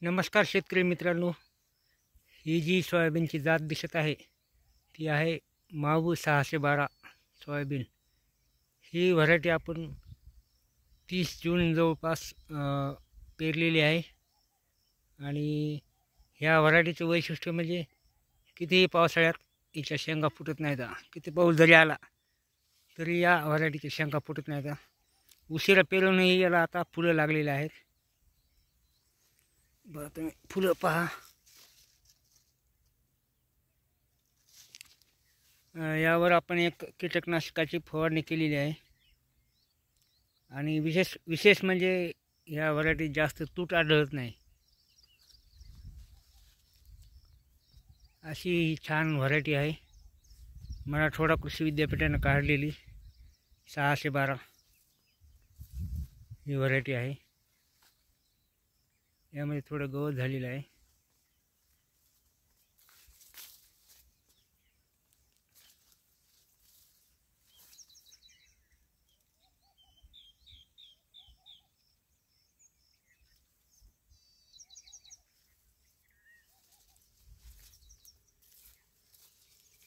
नमस्कार शेतकरी मित्रांनो, ही जी सोयाबीनची जात दिसत आहे ती आहे माऊ 612 सोयाबीन। ही व्हरायटी आपण 30 जून जवळपास पेरलेली आहे आणि ह्या व्हरायटीचं वैशिष्ट्य म्हणजे कितीही पावसाळ्यात हिच्या शेंगा फुटत नाहीत। किती पाऊस जरी आला तरी या व्हरायटीच्या शेंगा फुटत नाहीत। उशिरा पेरूनही याला आता फुलं लागलेली आहेत। बघा तुम्ही फुलं पहा। यावर आपण एक कीटकनाशकाची फवारणी केलेली आहे आणि विशेष म्हणजे या व्हरायटीत जास्त तूट आढळत नाही। अशी ही छान व्हरायटी आहे। मराठवाडा कृषी विद्यापीठाने काढलेली 612 ही व्हरायटी आहे। यामध्ये थोडं गवत झालेलं आहे।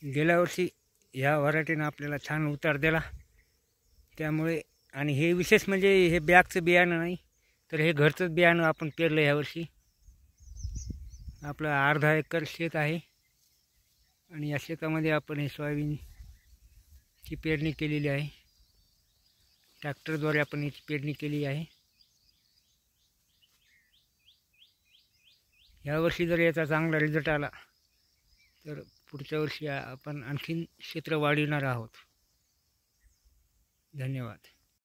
गेल्या वर्षी ह्या व्हरायटीनं आपल्याला छान उतार दिला। त्यामुळे आणि हे विशेष म्हणजे हे बॅगचं बियाणं नाही तर हे घरचंच बियाणं आपण पेरलं यावर्षी। आपलं अर्धा एकर शेत आहे आणि या शेतामध्ये आपण हे सोयाबीनची पेरणी केलेली आहे। ट्रॅक्टरद्वारे आपण याची पेरणी केली आहे। यावर्षी जर याचा चांगला रिझल्ट आला तर पुढच्या वर्षी आपण आणखीन क्षेत्र वाढविणार आहोत। धन्यवाद।